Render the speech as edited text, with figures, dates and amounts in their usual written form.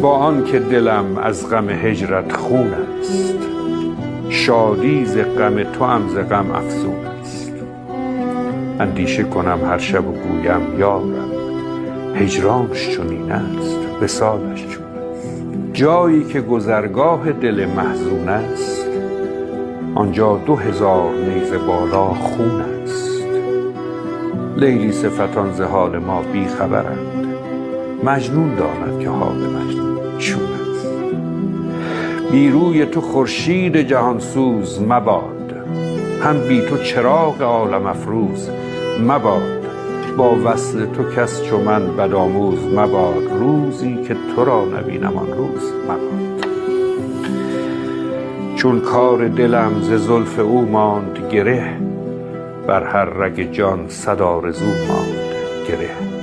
با آن که دلم از غم هجرت خون است، شادی ز غم تو هم ز غم افزون است. اندیشه کنم هر شب و گویم یارب، هجرانش چنین است وصالش چون است. جایی که گذرگاه دل محزون است، آنجا 2000 نیزه بالا خون است. لیلی صفتان ز حال ما بی خبرند، مجنون داند که حال مجنون چون است. بی روی تو خورشید جهانسوز مباد، هم بی تو چراغ عالم افروز مباد. با وصل تو کس چو من بدآموز مباد، روزی که تو را نبینم آن روز مباد. چون کار دلم ز زلف او ماند گره، بر هر رگ جان 100 آرزو ماند گره.